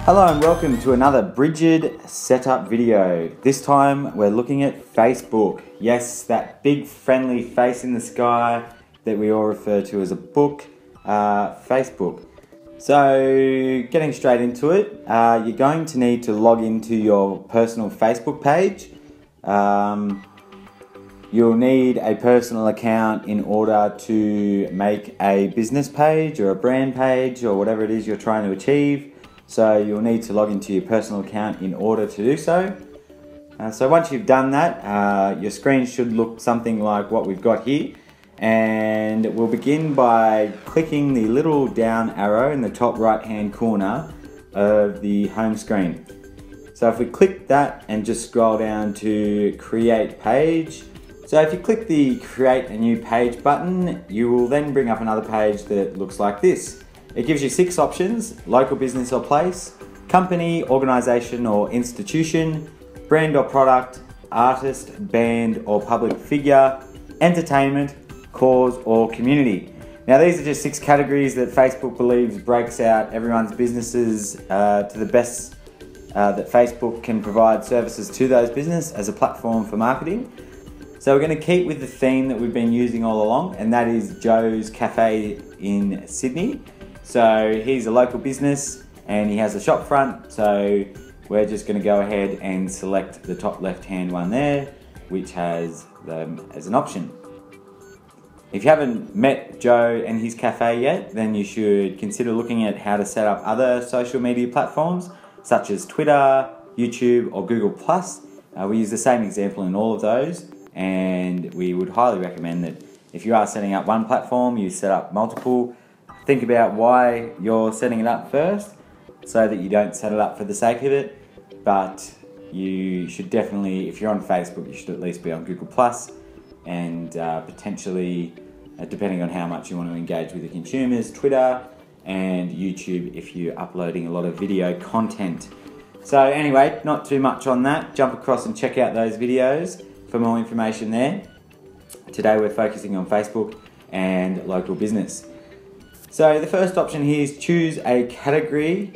Hello and welcome to another Bridgid setup video. This time we're looking at Facebook. Yes, that big friendly face in the sky that we all refer to as a book, Facebook. So getting straight into it, you're going to need to log into your personal Facebook page. You'll need a personal account in order to make a business page or a brand page or whatever it is you're trying to achieve. So you'll need to log into your personal account in order to do so. So once you've done that, your screen should look something like what we've got here. And we'll begin by clicking the little down arrow in the top right hand corner of the home screen. So if we click that and just scroll down to create page. So if you click the create a new page button, you will then bring up another page that looks like this. It gives you 6 options: local business or place, company, organisation or institution, brand or product, artist, band or public figure, entertainment, cause or community. Now these are just 6 categories that Facebook believes breaks out everyone's businesses to the best that Facebook can provide services to those businesses as a platform for marketing. So we're going to keep with the theme that we've been using all along, and that is Joe's Cafe in Sydney. So he's a local business and he has a shop front, so we're just going to go ahead and select the top left hand one there, which has them as an option. If you haven't met Joe and his cafe yet, then you should consider looking at how to set up other social media platforms such as Twitter, YouTube or Google+. We use the same example in all of those, and we would highly recommend that if you are setting up one platform, you set up multiple. Think about why you're setting it up first, so that you don't set it up for the sake of it. But you should definitely, if you're on Facebook, you should at least be on Google+, and potentially, depending on how much you want to engage with the consumers, Twitter and YouTube if you're uploading a lot of video content. So anyway, not too much on that. Jump across and check out those videos for more information there. Today we're focusing on Facebook and local business. So the first option here is choose a category.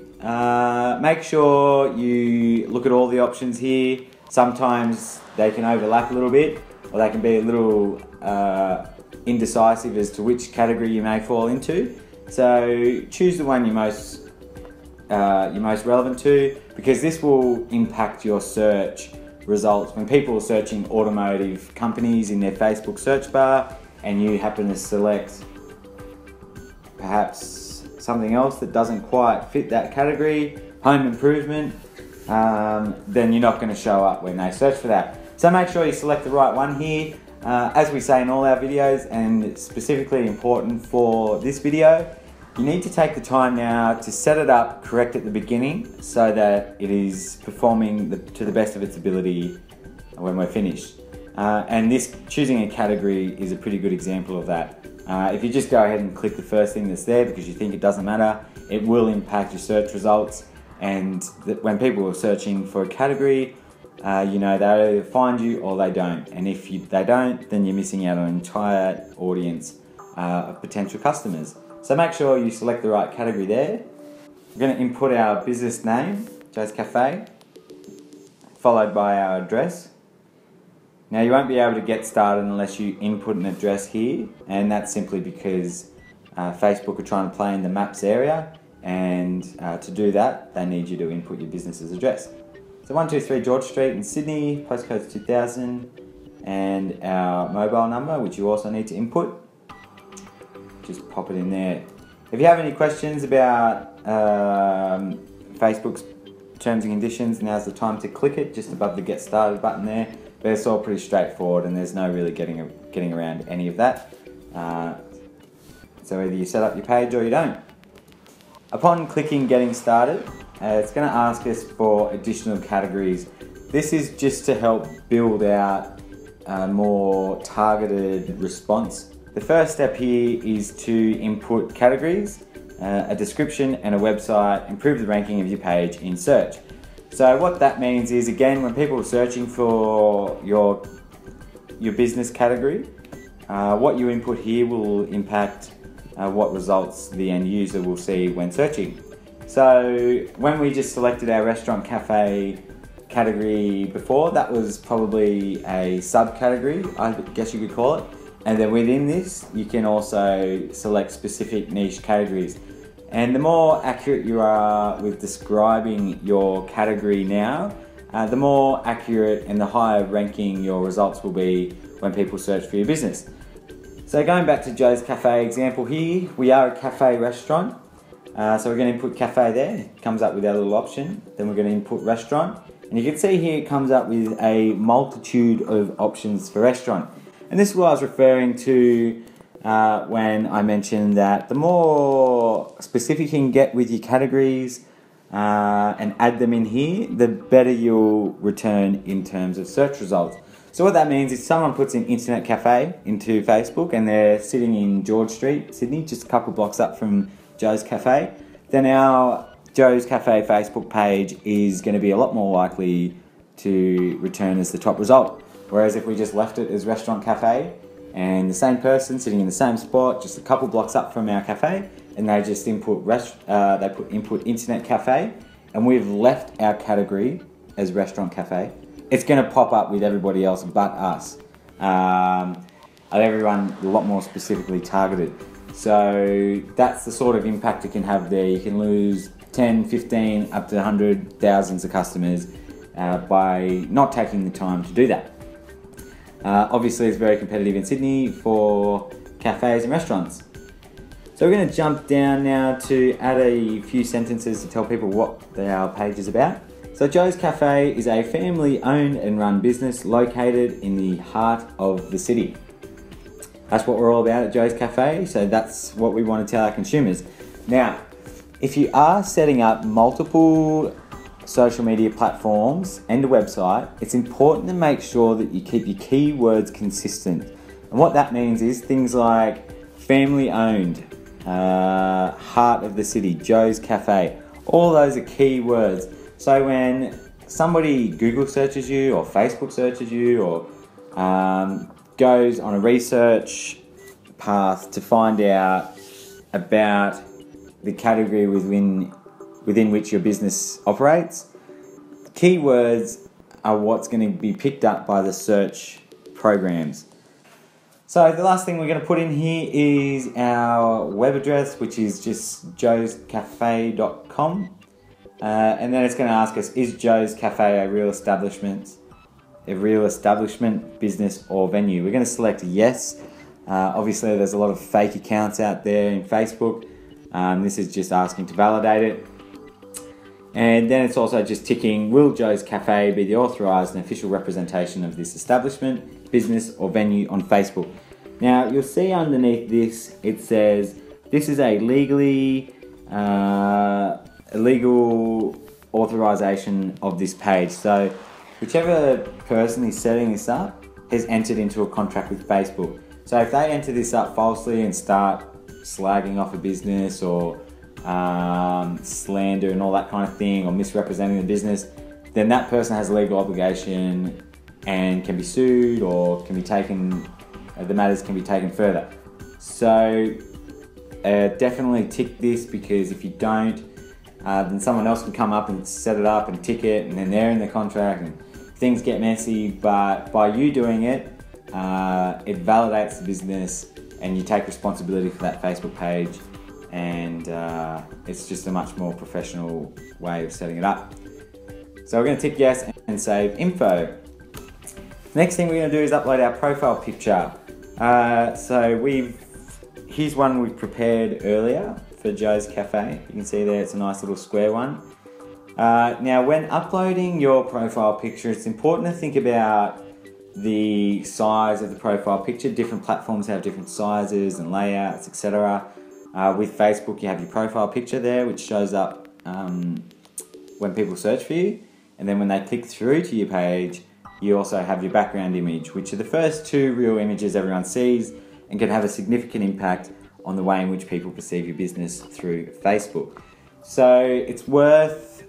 Make sure you look at all the options here. Sometimes they can overlap a little bit, or they can be a little indecisive as to which category you may fall into. So choose the one you're most relevant to, because this will impact your search results. When people are searching automotive companies in their Facebook search bar and you happen to select perhaps something else that doesn't quite fit that category, home improvement, then you're not going to show up when they search for that. So make sure you select the right one here. As we say in all our videos, and specifically important for this video, you need to take the time now to set it up correct at the beginning so that it is performing to the best of its ability when we're finished. And this choosing a category is a pretty good example of that. If you just go ahead and click the first thing that's there because you think it doesn't matter, it will impact your search results. And when people are searching for a category, they either find you or they don't. And if they don't, then you're missing out on an entire audience of potential customers. So make sure you select the right category there. We're going to input our business name, Joe's Cafe, followed by our address. Now you won't be able to get started unless you input an address here, and that's simply because Facebook are trying to play in the maps area, and to do that they need you to input your business's address. So 123 George Street in Sydney, postcode 2000, and our mobile number, which you also need to input. Just pop it in there. If you have any questions about Facebook's terms and conditions, now's the time to click it just above the get started button there. But it's all pretty straightforward and there's no really getting around any of that. So either you set up your page or you don't. Upon clicking getting started, it's going to ask us for additional categories. This is just to help build out a more targeted response. The first step here is to input categories, a description and a website, improve the ranking of your page in search. So what that means is, again, when people are searching for your business category, what you input here will impact what results the end user will see when searching. So when we just selected our restaurant cafe category before, that was probably a subcategory, I guess you could call it. And then within this, you can also select specific niche categories. And the more accurate you are with describing your category now, the more accurate and the higher ranking your results will be when people search for your business. So going back to Joe's Cafe example here, we are a cafe restaurant. So we're going to input cafe there, it comes up with our little option. Then we're going to input restaurant. And you can see here it comes up with a multitude of options for restaurant. And this is what I was referring to when I mentioned that the more specific you can get with your categories and add them in here, the better you'll return in terms of search results. So what that means is someone puts an internet cafe into Facebook and they're sitting in George Street, Sydney, just a couple blocks up from Joe's Cafe, then our Joe's Cafe Facebook page is going to be a lot more likely to return as the top result. Whereas if we just left it as restaurant cafe and the same person sitting in the same spot, just a couple blocks up from our cafe, and they just input input internet cafe, and we've left our category as restaurant cafe, it's going to pop up with everybody else but us. Everyone a lot more specifically targeted. So that's the sort of impact it can have there. You can lose 10, 15, up to 100, thousands of customers by not taking the time to do that. Obviously it's very competitive in Sydney for cafes and restaurants. So we're going to jump down now to add a few sentences to tell people what our page is about. So Joe's Cafe is a family owned and run business located in the heart of the city. That's what we're all about at Joe's Cafe, so that's what we want to tell our consumers. Now, if you are setting up multiple social media platforms and a website, it's important to make sure that you keep your keywords consistent. And what that means is things like family owned, heart of the city, Joe's Cafe, all those are keywords. So when somebody Google searches you or Facebook searches you or goes on a research path to find out about the category within which your business operates, keywords are what's going to be picked up by the search programs. So the last thing we're going to put in here is our web address, which is just joescafe.com. And then it's going to ask us, is Joe's Cafe a real establishment, business or venue? We're going to select yes. Obviously there's a lot of fake accounts out there in Facebook. This is just asking to validate it. And then it's also just ticking, will Joe's Cafe be the authorised and official representation of this establishment, business or venue on Facebook? Now you'll see underneath this, it says this is a legal authorization of this page. So whichever person is setting this up has entered into a contract with Facebook. So if they enter this up falsely and start slagging off a business or slander and all that kind of thing, or misrepresenting the business, then that person has a legal obligation and can be sued or can be taken, the matters can be taken further. So definitely tick this, because if you don't, then someone else can come up and set it up and tick it, and then they're in the contract and things get messy. But by you doing it, it validates the business and you take responsibility for that Facebook page, and it's just a much more professional way of setting it up. So we're going to tick yes and save info. Next thing we're going to do is upload our profile picture. Here's one we've prepared earlier for Joe's Cafe. You can see there it's a nice little square one. Now when uploading your profile picture, it's important to think about the size of the profile picture. Different platforms have different sizes and layouts, etc. With Facebook, you have your profile picture there, which shows up when people search for you, and then when they click through to your page, you also have your background image, which are the first two real images everyone sees and can have a significant impact on the way in which people perceive your business through Facebook. So it's worth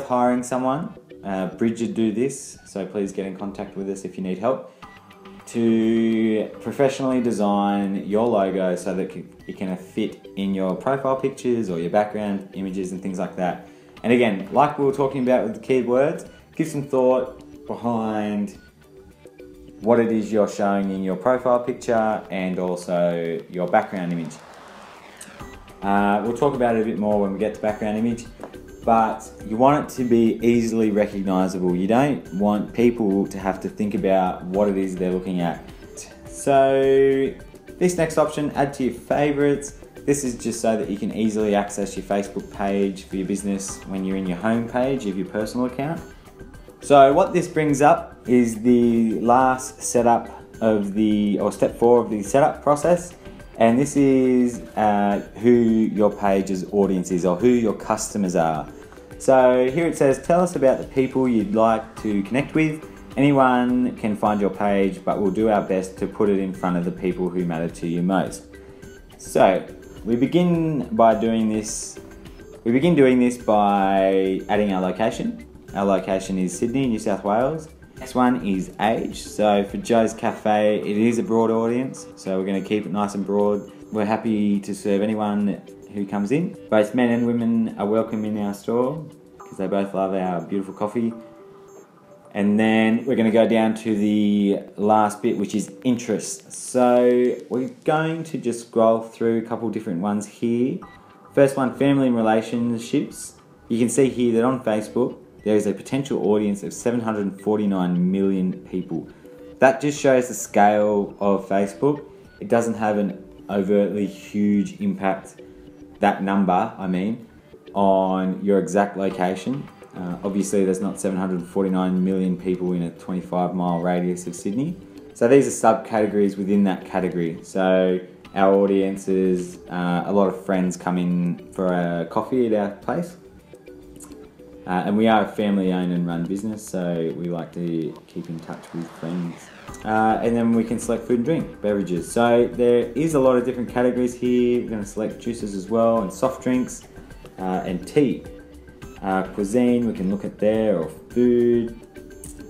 hiring someone. Bridget do this, so please get in contact with us if you need help, to professionally design your logo so that it can fit in your profile pictures or your background images and things like that. And again, like we were talking about with the keywords, give some thought behind what it is you're showing in your profile picture and also your background image. We'll talk about it a bit more when we get to background image, but you want it to be easily recognizable. You don't want people to have to think about what it is they're looking at. So this next option, add to your favorites. This is just so that you can easily access your Facebook page for your business when you're in your home page of your personal account. So what this brings up is the last setup of step 4 of the setup process. And this is who your page's audience is, or who your customers are. So here it says, tell us about the people you'd like to connect with. Anyone can find your page, but we'll do our best to put it in front of the people who matter to you most. So we begin doing this by adding our location. Our location is Sydney, New South Wales. Next one is age. So for Joe's Cafe, it is a broad audience, so we're going to keep it nice and broad. We're happy to serve anyone who comes in. Both men and women are welcome in our store because they both love our beautiful coffee. And then we're going to go down to the last bit, which is interests. So we're going to just scroll through a couple different ones here. First one, family and relationships. You can see here that on Facebook, there is a potential audience of 749 million people. That just shows the scale of Facebook. It doesn't have an overtly huge impact, that number, on your exact location. Obviously, there's not 749 million people in a 25-mile radius of Sydney. So these are subcategories within that category. So our audience is a lot of friends come in for a coffee at our place. And we are a family-owned and run business, so we like to keep in touch with friends. And then we can select food and drink, beverages. So there is a lot of different categories here. We're going to select juices as well, and soft drinks, and tea. Cuisine, we can look at there, or food.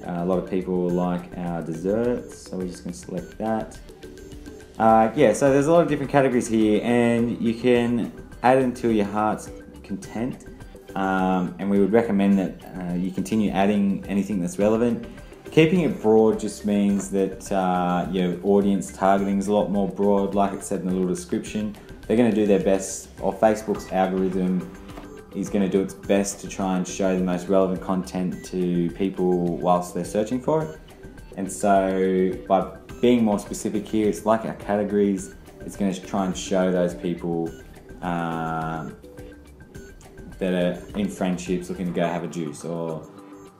A lot of people like our desserts, so we're just going to select that. So there's a lot of different categories here, and you can add until your heart's content. And we would recommend that you continue adding anything that's relevant. Keeping it broad just means that your audience targeting is a lot more broad, like it said in the little description. They're going to do their best, or Facebook's algorithm is going to do its best to try and show the most relevant content to people whilst they're searching for it. And so by being more specific here, it's like our categories, it's going to try and show those people that are in friendships looking to go have a juice, or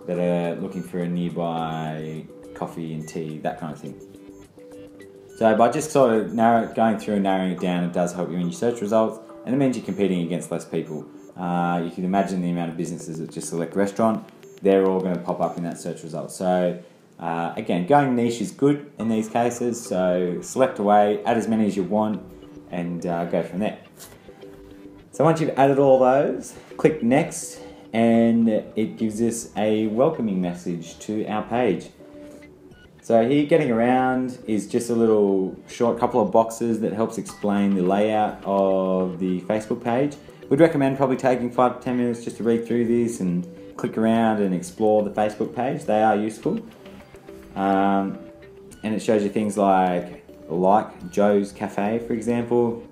that are looking for a nearby coffee and tea, that kind of thing. So by just sort of going through and narrowing it down, it does help you in your search results, and it means you're competing against less people. You can imagine the amount of businesses that just select restaurant, they're all going to pop up in that search result. So again, going niche is good in these cases, so select away, add as many as you want, and go from there. So once you've added all those, click next, and it gives us a welcoming message to our page. So here, getting around is just a little short couple of boxes that helps explain the layout of the Facebook page. We'd recommend probably taking 5 to 10 minutes just to read through this and click around and explore the Facebook page. They are useful. And it shows you things like Joe's Cafe, for example.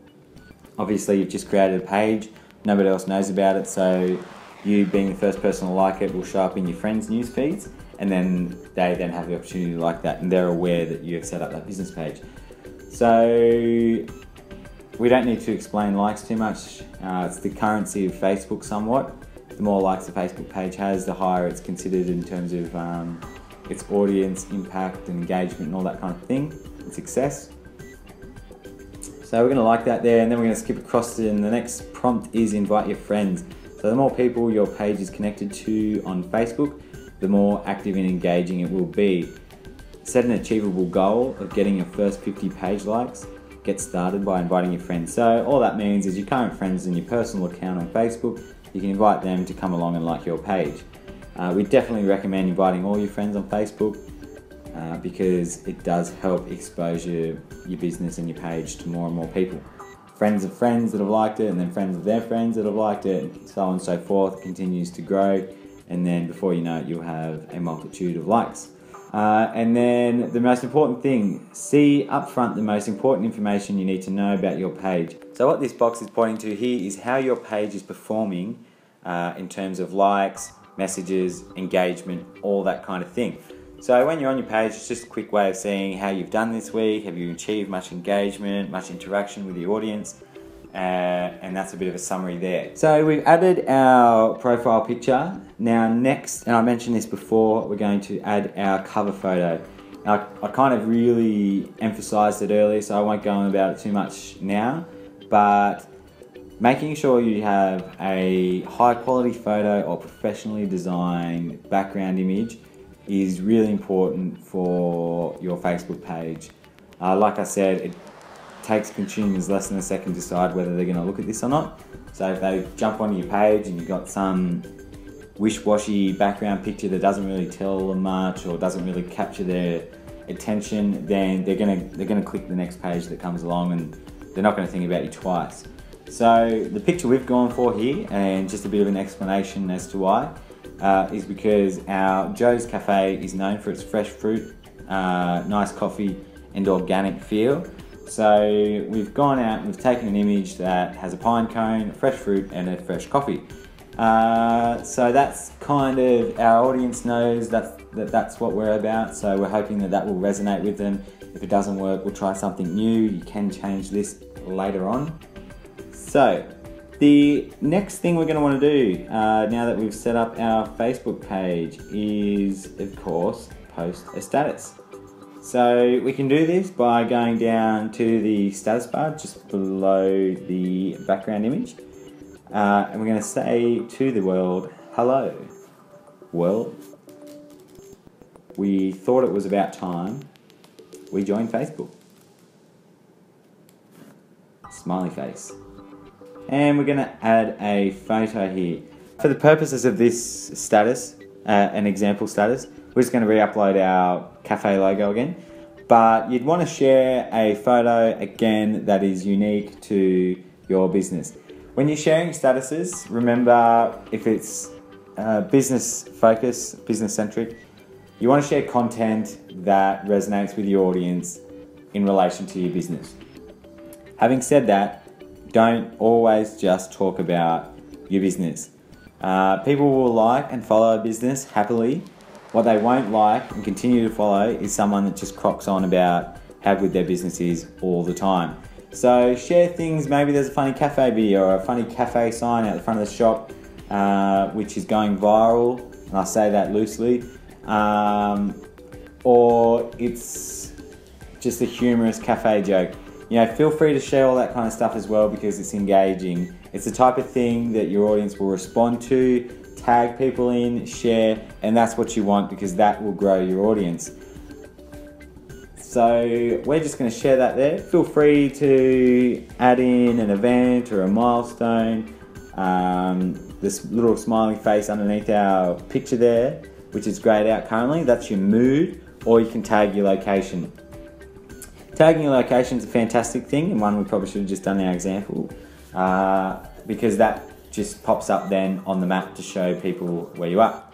Obviously, you've just created a page, nobody else knows about it, so you being the first person to like it will show up in your friends' news feeds, and then they then have the opportunity to like that, and they're aware that you have set up that business page. So we don't need to explain likes too much. It's the currency of Facebook somewhat. The more likes the Facebook page has, the higher it's considered in terms of its audience, impact, and engagement, and all that kind of thing, and success. So we're going to like that there, and then we're going to skip across to, and the next prompt is invite your friends. So the more people your page is connected to on Facebook, the more active and engaging it will be. Set an achievable goal of getting your first 50 page likes. Get started by inviting your friends. So all that means is your current friends in your personal account on Facebook, you can invite them to come along and like your page. We definitely recommend inviting all your friends on Facebook. because it does help expose your business and your page to more and more people. Friends of friends that have liked it, and then friends of their friends that have liked it, and so on and so forth. It continues to grow, and then before you know it, you'll have a multitude of likes. And then the most important thing, see up front the most important information you need to know about your page. So what this box is pointing to here is how your page is performing in terms of likes, messages, engagement, all that kind of thing. So when you're on your page, it's just a quick way of seeing how you've done this week. Have you achieved much engagement, much interaction with the audience? And that's a bit of a summary there. So we've added our profile picture. Now next, and I mentioned this before, we're going to add our cover photo. Now, I kind of really emphasized it earlier, so I won't go on about it too much now, but making sure you have a high quality photo or professionally designed background image is really important for your Facebook page. Like I said, it takes consumers less than a second to decide whether they're going to look at this or not. So if they jump onto your page and you've got some wish-washy background picture that doesn't really tell them much or doesn't really capture their attention, then they're gonna click the next page that comes along, and they're not going to think about you twice. So the picture we've gone for here, and just a bit of an explanation as to why, is because our Joe's Cafe is known for its fresh fruit, nice coffee and organic feel. So we've gone out and we've taken an image that has a pine cone, fresh fruit and a fresh coffee. So that's kind of, our audience knows that's what we're about, so we're hoping that will resonate with them. If it doesn't work, we'll try something new. You can change this later on. So the next thing we're going to want to do now that we've set up our Facebook page is, of course, post a status. So we can do this by going down to the status bar just below the background image, and we're going to say to the world, hello world, we thought it was about time we joined Facebook. Smiley face. And we're going to add a photo here. For the purposes of this status, an example status, we're just going to re-upload our cafe logo again. But you'd want to share a photo again that is unique to your business. When you're sharing statuses, remember, if it's business focus, business centric, you want to share content that resonates with your audience in relation to your business. Having said that, don't always just talk about your business. People will like and follow a business happily. What they won't like and continue to follow is someone that just crocs on about how good their business is all the time. So share things, maybe there's a funny cafe video or a funny cafe sign out the front of the shop which is going viral, and I say that loosely, or it's just a humorous cafe joke. You know, feel free to share all that kind of stuff as well, because it's engaging. It's the type of thing that your audience will respond to, tag people in, share, and that's what you want, because that will grow your audience. So we're just going to share that there. Feel free to add in an event or a milestone, this little smiley face underneath our picture there, which is grayed out currently. That's your mood, or you can tag your location. Tagging your location is a fantastic thing, and one we probably should have just done in our example, because that just pops up then on the map to show people where you are.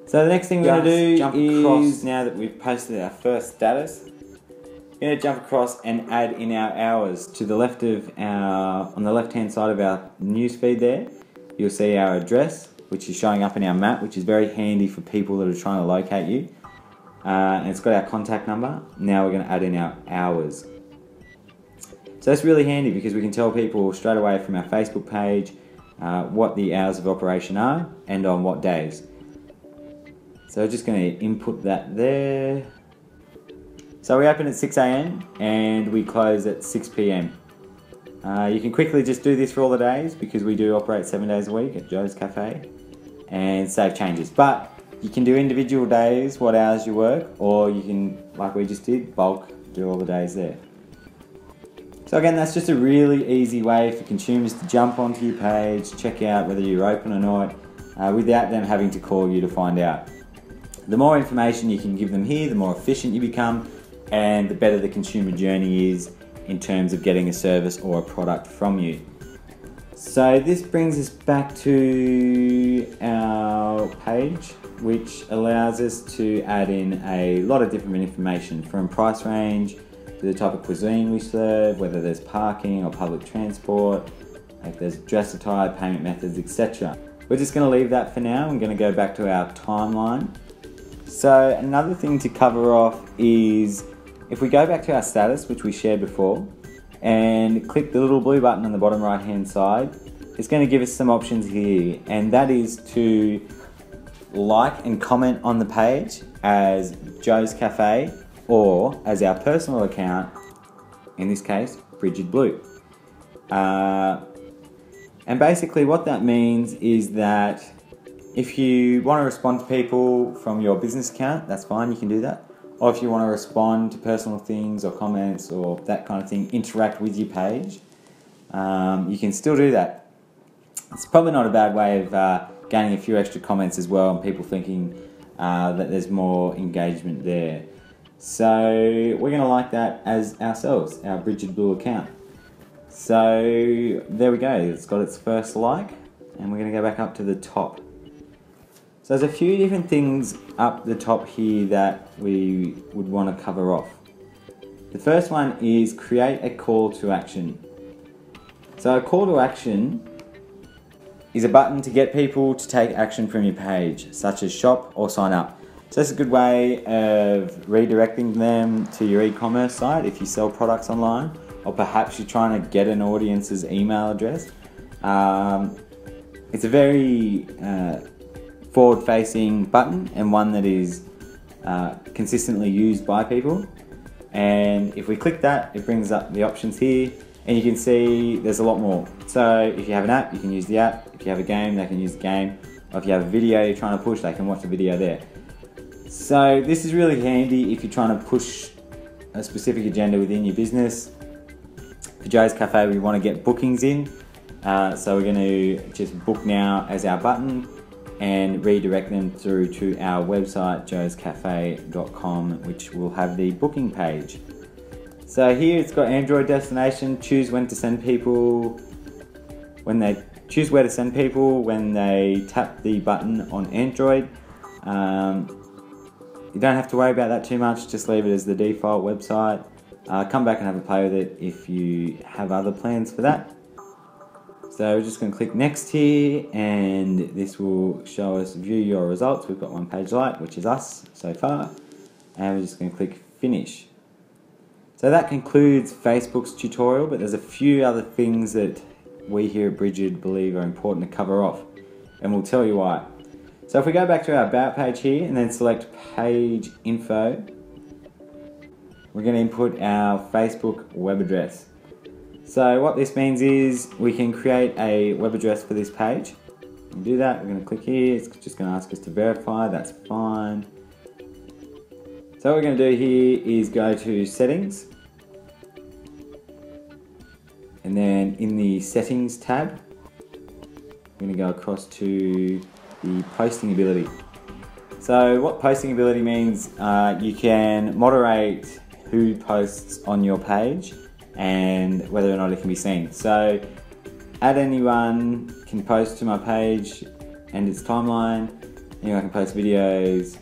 So the next thing we're going to do is, now that we've posted our first status, we're going to jump across and add in our hours. To the left of on the left hand side of our newsfeed there, you'll see our address, which is showing up in our map, which is very handy for people that are trying to locate you. And it's got our contact number. Now we're going to add in our hours. So that's really handy, because we can tell people straight away from our Facebook page what the hours of operation are and on what days. So just going to input that there. So we open at 6 AM and we close at 6 PM. You can quickly just do this for all the days, because we do operate 7 days a week at Joe's Cafe, and save changes. But you can do individual days, what hours you work, or you can, like we just did, bulk, do all the days there. So again, that's just a really easy way for consumers to jump onto your page, check out whether you're open or not, without them having to call you to find out. The more information you can give them here, the more efficient you become, and the better the consumer journey is in terms of getting a service or a product from you. So this brings us back to our page, which allows us to add in a lot of different information, from price range to the type of cuisine we serve, whether there's parking or public transport, if there's dress attire, payment methods, etc. We're just going to leave that for now. I'm going to go back to our timeline. So another thing to cover off is, if we go back to our status, which we shared before, and click the little blue button on the bottom right hand side, it's going to give us some options here, and that is to like and comment on the page as Joe's Cafe, or as our personal account, in this case Brigid Blue. And basically what that means is that if you want to respond to people from your business account, that's fine, you can do that. Or if you want to respond to personal things or comments or that kind of thing, interact with your page, you can still do that. It's probably not a bad way of gaining a few extra comments as well, and people thinking that there's more engagement there. So we're going to like that as ourselves, our Brigid Blue account. So there we go, it's got its first like, and we're going to go back up to the top. So there's a few different things up the top here that we would want to cover off. The first one is create a call to action. So a call to action is a button to get people to take action from your page, such as shop or sign up. So that's a good way of redirecting them to your e-commerce site if you sell products online, or perhaps you're trying to get an audience's email address. It's a very forward-facing button, and one that is consistently used by people. And if we click that, it brings up the options here, and you can see there's a lot more. So if you have an app, you can use the app. If you have a game, they can use the game. Or if you have a video you're trying to push, they can watch the video there. So this is really handy if you're trying to push a specific agenda within your business. For Joe's Cafe, we want to get bookings in. So we're going to just book now as our button and redirect them through to our website, joescafe.com, which will have the booking page. So here it's got Android destination, choose when to send people, choose where to send people when they tap the button on Android. You don't have to worry about that too much, just leave it as the default website. Come back and have a play with it if you have other plans for that. So we're just going to click next here, and this will show us view your results. We've got one page light, which is us so far, and we're just going to click finish. So that concludes Facebook's tutorial, but there's a few other things that we here at Brigid believe are important to cover off, and we'll tell you why. So if we go back to our About page here and then select Page Info, we're going to input our Facebook web address. So what this means is we can create a web address for this page. We'll do that, we're going to click here, it's just going to ask us to verify, that's fine. So what we're going to do here is go to Settings, and then in the Settings tab, we're going to go across to the Posting Ability. So what Posting Ability means, you can moderate who posts on your page and whether or not it can be seen. So add anyone can post to my page and its timeline. Anyone can post videos,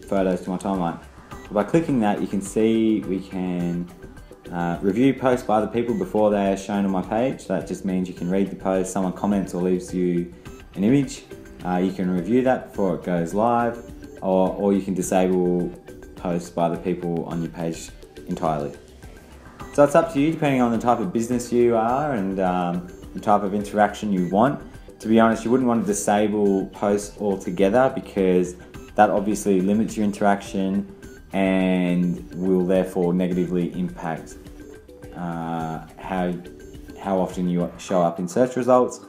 photos to my timeline. By clicking that, you can see we can review posts by other people before they are shown on my page. So that just means you can read the post, someone comments or leaves you an image. You can review that before it goes live, or you can disable posts by the people on your page entirely. So it's up to you, depending on the type of business you are and the type of interaction you want. To be honest, you wouldn't want to disable posts altogether, because that obviously limits your interaction and will therefore negatively impact how often you show up in search results,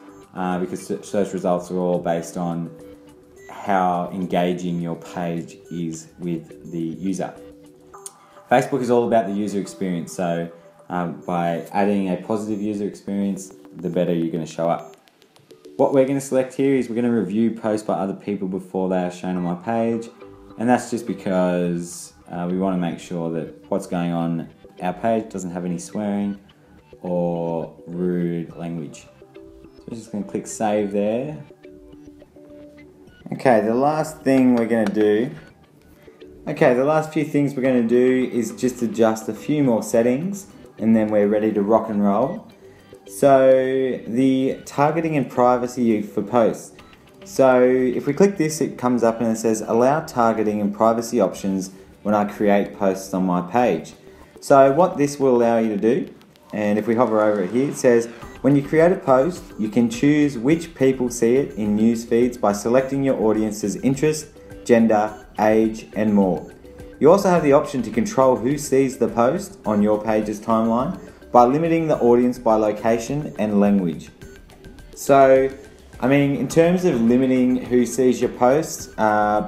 because search results are all based on how engaging your page is with the user. Facebook is all about the user experience, so by adding a positive user experience, the better you're going to show up. What we're going to select here is we're going to review posts by other people before they are shown on my page, And that's just because we want to make sure that what's going on our page doesn't have any swearing or rude language. So we're just going to click save there. Okay, the last thing we're going to do, the last few things we're going to do is just adjust a few more settings and then we're ready to rock and roll. So the targeting and privacy for posts. So if we click this, it comes up and it says allow targeting and privacy options when I create posts on my page. So what this will allow you to do, and if we hover over it here, it says when you create a post, you can choose which people see it in news feeds by selecting your audience's interest, gender, age, and more. You also have the option to control who sees the post on your page's timeline by limiting the audience by location and language. So, I mean, in terms of limiting who sees your posts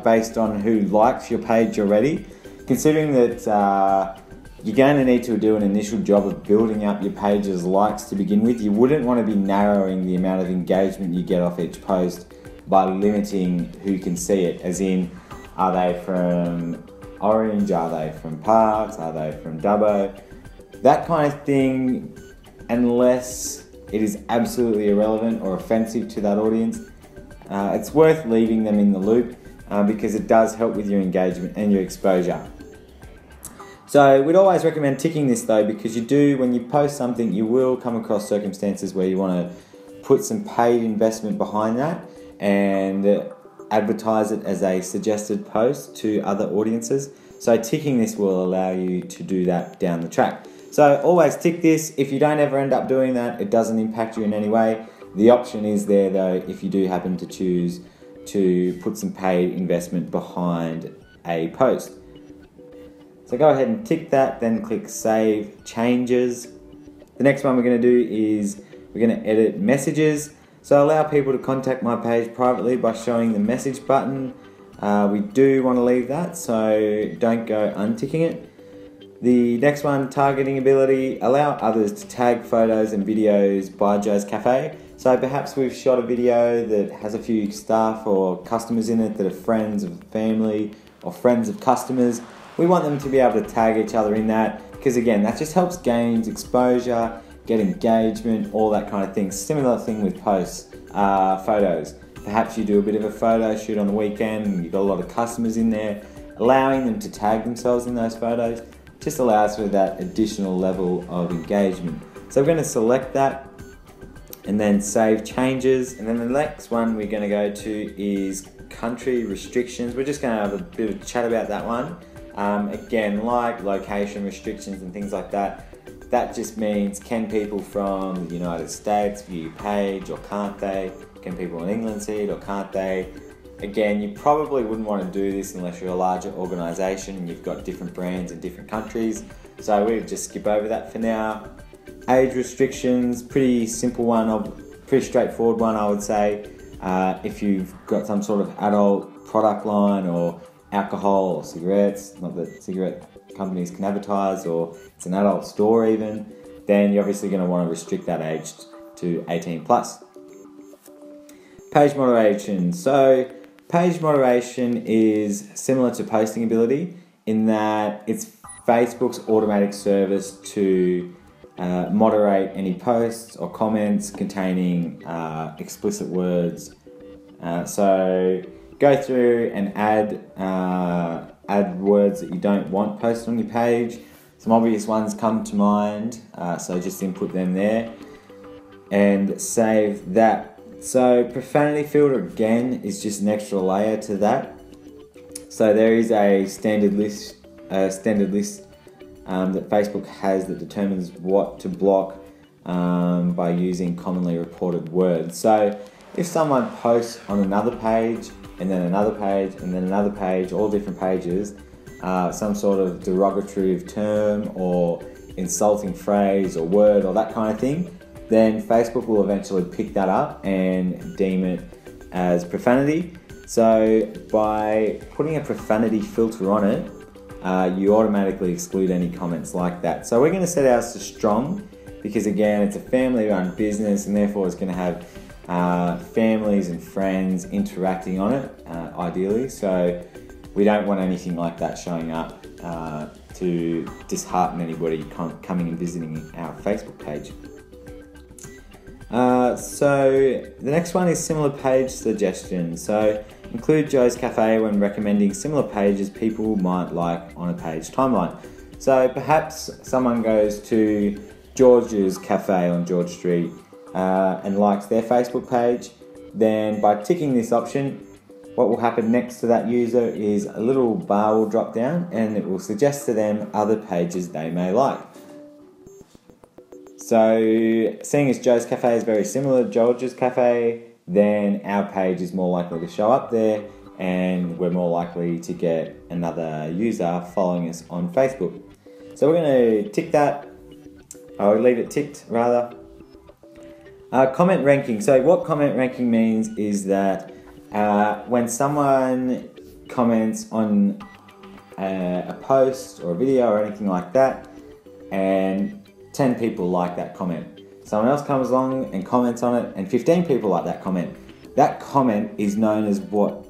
based on who likes your page already, considering that you're going to need to do an initial job of building up your page's likes to begin with, you wouldn't want to be narrowing the amount of engagement you get off each post by limiting who can see it, as in, are they from Orange, are they from Parkes, are they from Dubbo, that kind of thing, unless it is absolutely irrelevant or offensive to that audience. It's worth leaving them in the loop because it does help with your engagement and your exposure. So we'd always recommend ticking this though, because when you post something, you will come across circumstances where you want to put some paid investment behind that and advertise it as a suggested post to other audiences. So ticking this will allow you to do that down the track. So always tick this. If you don't ever end up doing that, it doesn't impact you in any way. The option is there though if you do happen to choose to put some paid investment behind a post. So go ahead and tick that, then click Save Changes. The next one we're going to do is we're going to edit messages. So allow people to contact my page privately by showing the message button. We do want to leave that, so don't go unticking it. The next one, targeting ability. Allow others to tag photos and videos by Joe's Cafe. So perhaps we've shot a video that has a few staff or customers in it that are friends of family or friends of customers. We want them to be able to tag each other in that, because again, that just helps gain exposure, get engagement, all that kind of thing. Similar thing with posts, photos. Perhaps you do a bit of a photo shoot on the weekend and you've got a lot of customers in there. Allowing them to tag themselves in those photos just allows for that additional level of engagement. So we're going to select that and then save changes. And then the next one we're going to go to is country restrictions. We're just going to have a bit of a chat about that one. Again, like location restrictions and things like that, that just means can people from the United States view your page or can't they? Can people in England see it or can't they? Again, you probably wouldn't want to do this unless you're a larger organisation and you've got different brands in different countries. So we'll just skip over that for now. Age restrictions, pretty simple one, pretty straightforward one I would say. If you've got some sort of adult product line or alcohol or cigarettes, not that cigarette companies can advertise, or it's an adult store even, then you're obviously going to want to restrict that age to 18 plus. Page moderation. So page moderation is similar to posting ability in that it's Facebook's automatic service to moderate any posts or comments containing explicit words. So go through and add words that you don't want posted on your page. Some obvious ones come to mind, so just input them there and save that. So profanity filter again is just an extra layer to that. So there is a standard list that Facebook has that determines what to block by using commonly reported words. So if someone posts on another page and then another page and then another page, all different pages, some sort of derogatory term or insulting phrase or word or that kind of thing, then Facebook will eventually pick that up and deem it as profanity. So by putting a profanity filter on it, you automatically exclude any comments like that. So we're going to set ours to strong because again, it's a family-run business and therefore it's going to have families and friends interacting on it, ideally. So we don't want anything like that showing up to dishearten anybody coming and visiting our Facebook page. So the next one is similar page suggestions. So include Joe's Cafe when recommending similar pages people might like on a page timeline. So perhaps someone goes to George's Cafe on George Street and likes their Facebook page. Then by ticking this option, what will happen next to that user is a little bar will drop down and it will suggest to them other pages they may like. So seeing as Joe's Cafe is very similar to George's Cafe, then our page is more likely to show up there and we're more likely to get another user following us on Facebook. So we're going to tick that, or leave it ticked rather. Comment ranking. So what comment ranking means is that when someone comments on a post or a video or anything like that, and 10 people like that comment, someone else comes along and comments on it, and 15 people like that comment. That comment is known as what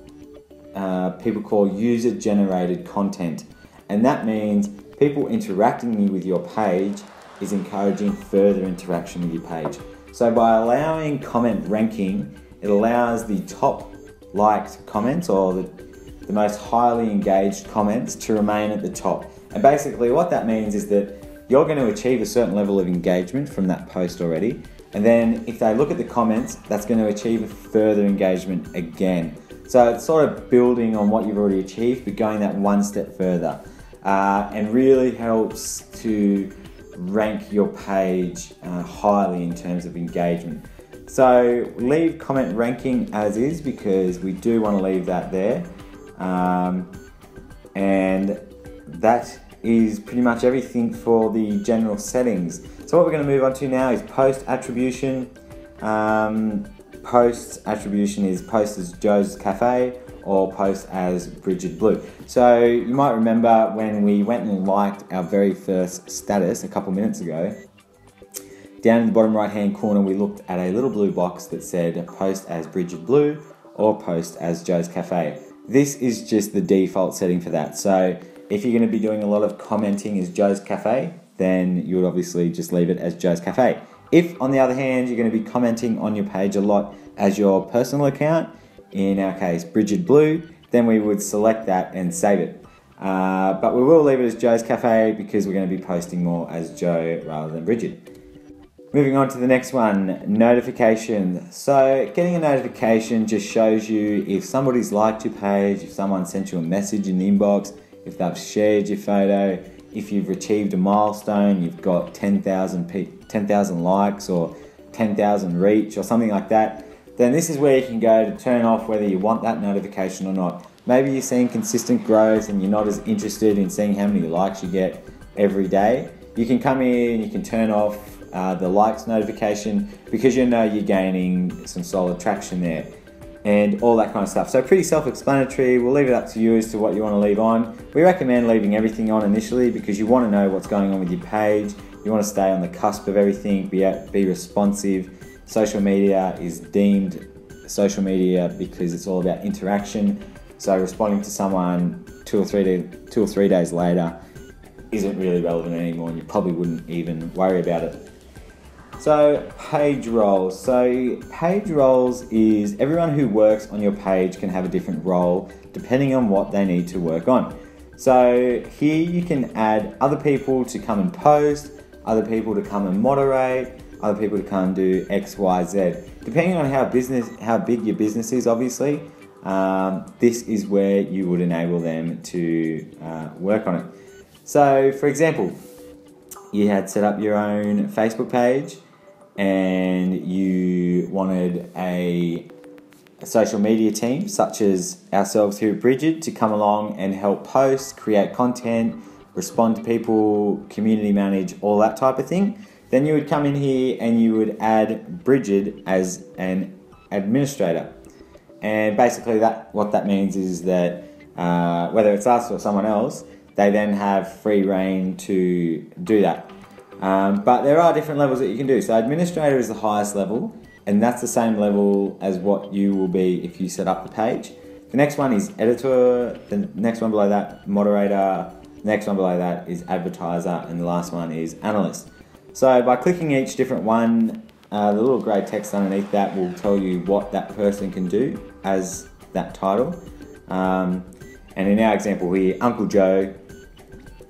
people call user-generated content, and that means people interacting with your page is encouraging further interaction with your page. So by allowing comment ranking, it allows the top liked comments or the most highly engaged comments to remain at the top. And basically what that means is that you're going to achieve a certain level of engagement from that post already, and then if they look at the comments, that's going to achieve a further engagement again. So it's sort of building on what you've already achieved, but going that one step further, and really helps to rank your page highly in terms of engagement. So leave comment ranking as is, because we do want to leave that there, and that is pretty much everything for the general settings. So what we're going to move on to now is post attribution. Post attribution is post as Joe's Cafe or post as Bridget Blue. So you might remember when we went and liked our very first status a couple minutes ago, down in the bottom right hand corner we looked at a little blue box that said post as Bridget Blue or post as Joe's Cafe. This is just the default setting for that. So if you're going to be doing a lot of commenting as Joe's Cafe, then you would obviously just leave it as Joe's Cafe. If, on the other hand, you're going to be commenting on your page a lot as your personal account, in our case Bridget Blue, then we would select that and save it. But we will leave it as Joe's Cafe because we're going to be posting more as Joe rather than Bridget. Moving on to the next one, notification. So getting a notification just shows you if somebody's liked your page, if someone sent you a message in the inbox, if they've shared your photo, if you've achieved a milestone, you've got 10,000 likes or 10,000 reach or something like that, then this is where you can go to turn off whether you want that notification or not. Maybe you're seeing consistent growth and you're not as interested in seeing how many likes you get every day. You can come in and you can turn off the likes notification because you know you're gaining some solid traction there and all that kind of stuff. So pretty self-explanatory. We'll leave it up to you as to what you want to leave on. We recommend leaving everything on initially because you want to know what's going on with your page. You want to stay on the cusp of everything, be responsive. Social media is deemed social media because it's all about interaction. So responding to someone two or three days later isn't really relevant anymore, and you probably wouldn't even worry about it. So page roles. So page roles is everyone who works on your page can have a different role depending on what they need to work on. So here you can add other people to come and post, other people to come and moderate, other people to come and do X, Y, Z. Depending on how big your business is, obviously, this is where you would enable them to work on it. So for example, you had set up your own Facebook page and you wanted a social media team such as ourselves here at Bridget to come along and help post, create content, respond to people, community manage, all that type of thing. Then you would come in here and you would add Bridget as an administrator. And basically what that means is that whether it's us or someone else, they then have free reign to do that. But there are different levels that you can do. So administrator is the highest level, and that's the same level as what you will be if you set up the page. The next one is editor, the next one below that, moderator, the next one below that is advertiser, and the last one is analyst. So by clicking each different one, the little grey text underneath that will tell you what that person can do as that title. And in our example here, Uncle Joe,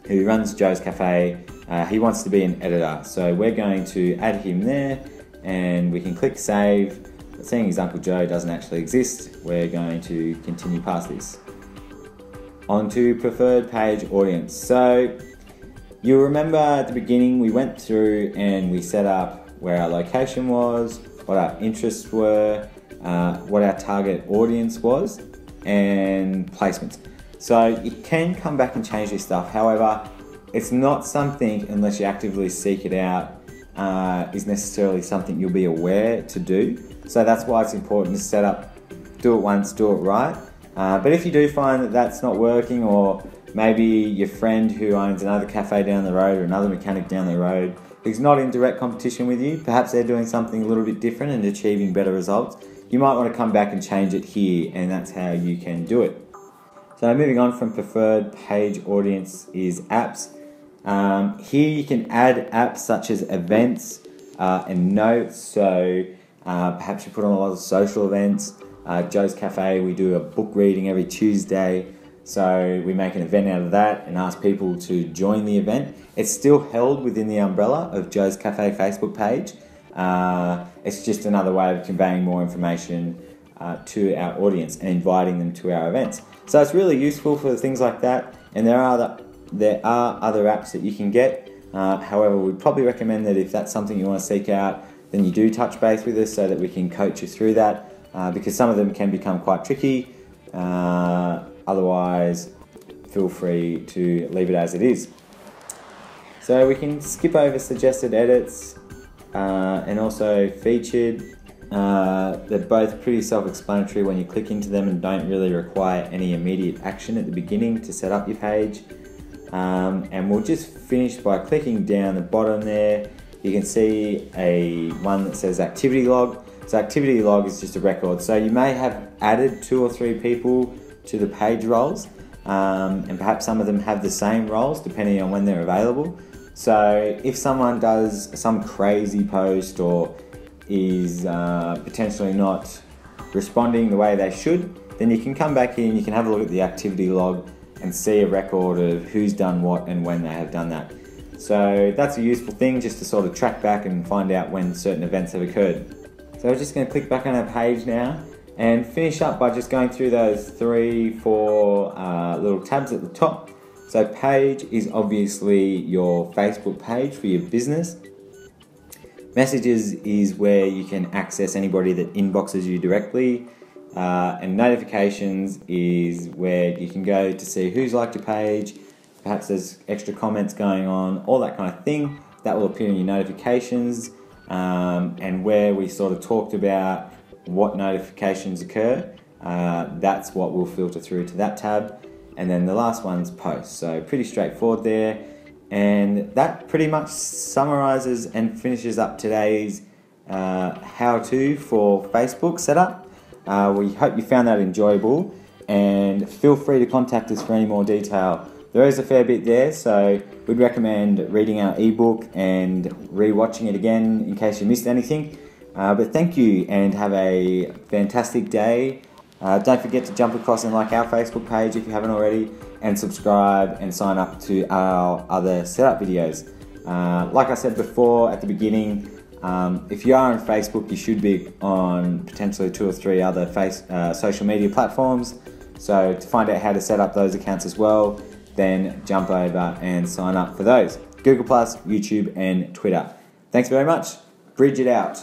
who runs Joe's Cafe, he wants to be an editor. So we're going to add him there, and we can click save. But seeing as Uncle Joe doesn't actually exist, we're going to continue past this. On to preferred page audience. So you'll remember at the beginning we went through and we set up where our location was, what our interests were, what our target audience was, and placements. So you can come back and change this stuff. However, it's not something, unless you actively seek it out, is necessarily something you'll be aware to do. So that's why it's important to set up, do it once, do it right. But if you do find that that's not working, or maybe your friend who owns another cafe down the road or another mechanic down the road who's not in direct competition with you, perhaps they're doing something a little bit different and achieving better results, you might want to come back and change it here, and that's how you can do it. So moving on from preferred page audience is apps. Here you can add apps such as events and notes. So perhaps you put on a lot of social events. Joe's Cafe, we do a book reading every Tuesday. So we make an event out of that and ask people to join the event. It's still held within the umbrella of Joe's Cafe Facebook page. It's just another way of conveying more information to our audience and inviting them to our events. So it's really useful for things like that. And there are other apps that you can get. However, we'd probably recommend that if that's something you want to seek out, then you do touch base with us so that we can coach you through that, because some of them can become quite tricky. Otherwise, feel free to leave it as it is. So we can skip over suggested edits and also featured. They're both pretty self-explanatory when you click into them and don't really require any immediate action at the beginning to set up your page. And we'll just finish by clicking down the bottom there. You can see one that says activity log. So activity log is just a record. So you may have added 2 or 3 people to the page roles, and perhaps some of them have the same roles depending on when they're available. So if someone does some crazy post or is potentially not responding the way they should, then you can come back in, you can have a look at the activity log and see a record of who's done what and when they have done that. So that's a useful thing, just to sort of track back and find out when certain events have occurred. So we're just going to click back on our page now and finish up by just going through those 3-4 little tabs at the top. So page is obviously your Facebook page for your business. Messages is where you can access anybody that inboxes you directly. And notifications is where you can go to see who's liked your page, perhaps there's extra comments going on, all that kind of thing. That will appear in your notifications, and where we sort of talked about what notifications occur, that's what will filter through to that tab. And then the last one's posts, so pretty straightforward there. And that pretty much summarizes and finishes up today's how-to for Facebook setup. We hope you found that enjoyable, and feel free to contact us for any more detail. There is a fair bit there, so we'd recommend reading our ebook and re-watching it again in case you missed anything. But thank you and have a fantastic day. Don't forget to jump across and like our Facebook page if you haven't already, and subscribe and sign up to our other setup videos. Like I said before at the beginning, if you are on Facebook, you should be on potentially 2 or 3 other social media platforms. So to find out how to set up those accounts as well, then jump over and sign up for those. Google+, YouTube and Twitter. Thanks very much. Bridge it out.